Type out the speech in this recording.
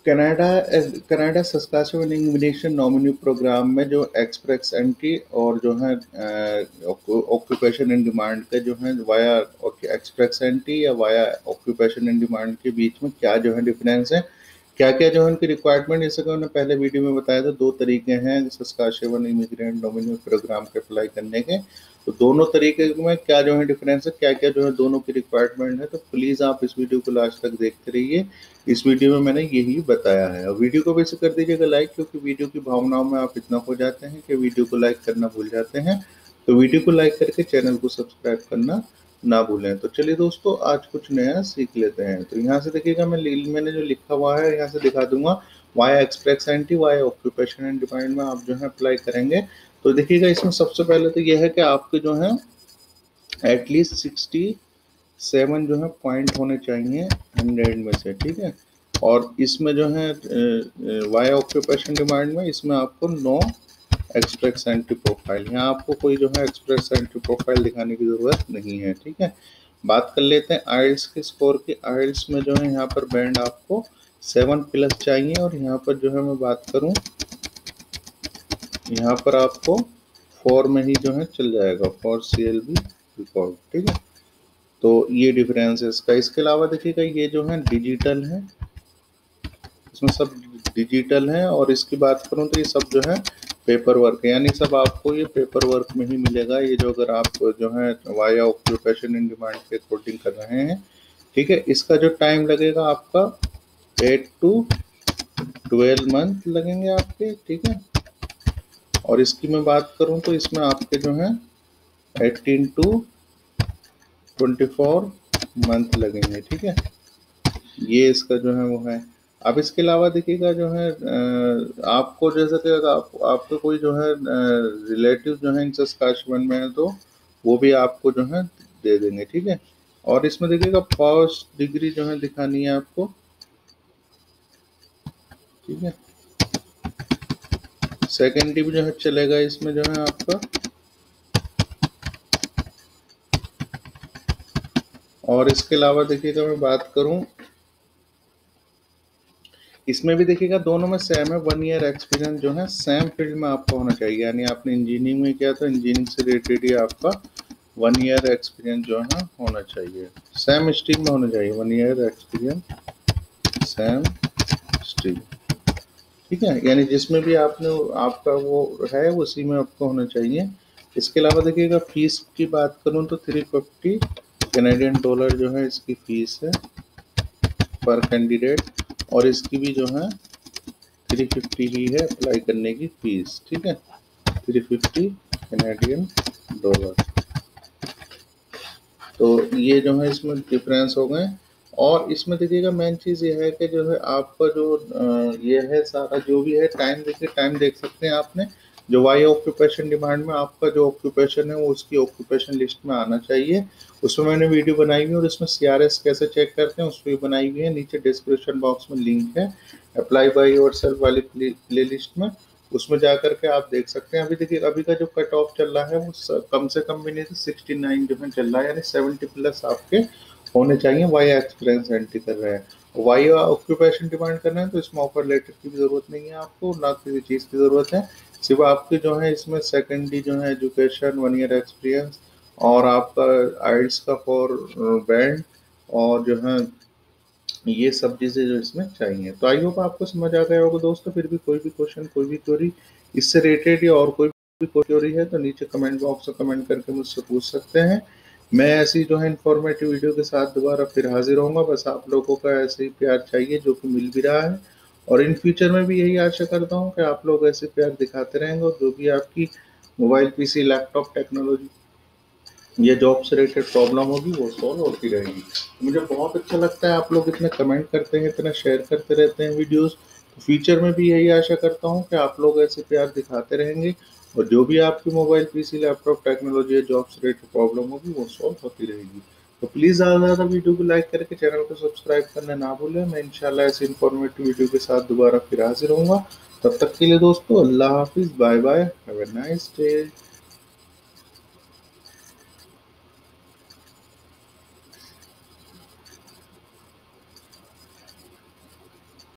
Canada Canada Saskatchewan ignition nominee programme में जो express entry और जो है ऑक्यूपेशन इन डिमांड के जो है वाया एक्सप्रेस एंट्री या वाया ऑक्यूपेशन इन डिमांड के बीच में क्या जो है डिफरेंस है, क्या क्या जो है उनकी रिक्वायरमेंट, जैसे कि मैंने पहले वीडियो में बताया था। दो तरीके हैं सस्काचुवन इमिग्रेंट नॉमिनी प्रोग्राम के अप्लाई करने के। तो दोनों तरीके में क्या जो है डिफरेंस है, क्या क्या जो है दोनों की रिक्वायरमेंट है, तो प्लीज़ आप इस वीडियो को लास्ट तक देखते रहिए। इस वीडियो में मैंने यही बताया है। और वीडियो को वैसे कर दीजिएगा लाइक, क्योंकि वीडियो की भावनाओं में आप इतना खो जाते हैं कि वीडियो को लाइक करना भूल जाते हैं। तो वीडियो को लाइक करके चैनल को सब्सक्राइब करना ना भूलें। तो चलिए दोस्तों, आज कुछ नया सीख लेते हैं। तो यहाँ से देखिएगा, मैंने जो लिखा हुआ है यहाँ से दिखा दूंगा। Via express entry via occupation and demand में आप जो है अप्लाई करेंगे। तो देखिएगा, इसमें सबसे पहले तो यह है कि आपके जो है एटलीस्ट 67 जो है पॉइंट होने चाहिए 100 में से, ठीक है। और इसमें जो है वाया ऑक्यूपेशन डिमांड में इसमें आपको नो एक्सप्रेस एंट्री प्रोफाइल, यहाँ आपको कोई जो है एक्सप्रेस एंट्री प्रोफाइल दिखाने की ज़रूरत नहीं है, ठीक है। बात कर लेते हैं आइल्स के स्कोर की। आइल्स में जो है यहाँ पर बैंड आपको 7+ चाहिए, और यहाँ पर जो है मैं बात करूँ, यहाँ पर आपको 4 में ही जो है चल जाएगा, फॉर CLB रिकॉर्ड, ठीक है। तो ये डिफरेंस है इसका। इसके अलावा देखिएगा, ये जो है डिजिटल है, इसमें सब डिजिटल है। और इसकी बात करूँ तो ये सब जो है पेपर वर्क है, यानी सब आपको ये पेपर वर्क में ही मिलेगा। ये जो अगर आप जो है वाया ऑक्यूपेशन इन डिमांड के अकॉर्डिंग कर रहे हैं, ठीक है। इसका जो टाइम लगेगा आपका 8 to 12 मंथ लगेंगे आपके, ठीक है। और इसकी मैं बात करूं तो इसमें आपके जो है 18 to 24 मंथ लगेंगे, ठीक है। ये इसका जो है वो है। अब इसके अलावा देखिएगा, जो है आपको जैसे कि आपके कोई जो है रिलेटिव जो है इन सस्काचुवन में है, तो वो भी आपको जो है दे देंगे, ठीक है। और इसमें देखिएगा फर्स्ट डिग्री जो है दिखानी है आपको, ठीक है। सेकेंडरी भी जो है चलेगा इसमें जो है आपका। और इसके अलावा देखिएगा, मैं बात करूं, इसमें भी देखिएगा दोनों में सेम है। 1 ईयर एक्सपीरियंस जो है सेम फील्ड में आपका होना चाहिए, यानी आपने इंजीनियरिंग में किया तो इंजीनियरिंग से रिलेटेड ही आपका 1 ईयर एक्सपीरियंस जो है होना चाहिए। सेम स्ट्रीम में होना चाहिए, 1 ईयर एक्सपीरियंस सेम स्ट्रीम, ठीक है। यानी जिसमें भी आपने आपका वो है उसी में आपको होना चाहिए। इसके अलावा देखिएगा, फीस की बात करूँ तो 350 कैनेडियन डॉलर जो है इसकी फीस है पर कैंडिडेट। और इसकी भी जो है 350 ही है अप्लाई करने की फीस, ठीक है। 350 कैनेडियन डॉलर। तो ये जो है इसमें डिफरेंस हो गए। और इसमें देखिएगा मेन चीज़ ये है कि जो है आपका जो ये है सारा जो भी है टाइम, देखिए टाइम देख सकते हैं आपने। जो वाई ऑक्यूपेशन डिमांड में आपका जो ऑक्यूपेशन है वो उसकी ऑक्यूपेशन लिस्ट में आना चाहिए। उसमें मैंने वीडियो बनाई हुई है, और इसमें CRS कैसे चेक करते हैं उस पर बनाई हुई है। नीचे डिस्क्रिप्शन बॉक्स में लिंक है अप्लाई बाय योरसेल्फ वाली प्ले लिस्ट में, उसमें जा करके आप देख सकते हैं। अभी देखिए, अभी का जो कट ऑफ चल रहा है वो कम से कम भी नहीं तो 69 जो है चल रहा है, यानी 70+ आपके होने चाहिए वाई एक्सपीरियंस एंट्री कर रहे हैं। वाई ऑक्यूपेशन डिमांड कर रहे हैं तो इसमें ऑफर लेटर की भी ज़रूरत नहीं है आपको, ना किसी चीज़ की ज़रूरत है। सिर्फ आपके जो है इसमें सेकेंडरी जो है एजुकेशन, 1 ईयर एक्सपीरियंस, और आपका आइल्स का फॉर बैंड, और जो है ये सब चीज़ें जो इसमें चाहिए। तो आई होप आपको समझ आ गया होगा दोस्तों। फिर भी कोई भी क्वेश्चन, कोई भी क्वेरी इससे रिलेटेड या और कोई भी क्वेरी है तो नीचे कमेंट बॉक्स में कमेंट करके मुझसे पूछ सकते हैं। मैं ऐसी जो है इन्फॉर्मेटिव वीडियो के साथ दोबारा फिर हाजिर होऊंगा। बस आप लोगों का ऐसे ही प्यार चाहिए जो कि मिल भी रहा है, और इन फ्यूचर में भी यही आशा करता हूँ कि आप लोग ऐसे प्यार दिखाते रहेंगे, और जो भी आपकी मोबाइल PC लैपटॉप टेक्नोलॉजी ये जॉब से रिलेटेड प्रॉब्लम होगी वो सॉल्व होती रहेगी। मुझे बहुत अच्छा लगता है आप लोग इतने कमेंट करते हैं, इतना शेयर करते रहते हैं वीडियोस। तो फ्यूचर में भी यही आशा करता हूँ कि आप लोग ऐसे प्यार दिखाते रहेंगे, और जो भी आपकी मोबाइल PC लैपटॉप टेक्नोलॉजी या जॉब से रिलेटेड प्रॉब्लम होगी वो सॉल्व होती रहेगी। तो प्लीज़ ज़्यादा से ज़्यादा वीडियो को लाइक करके चैनल को सब्सक्राइब करना ना भूलें। मैं इंशाल्लाह ऐसे इन्फॉर्मेटिव वीडियो के साथ दोबारा फिर हाजिर होऊंगा। तब तक के लिए दोस्तों, अल्लाह हाफिज़, bye bye, have a nice day.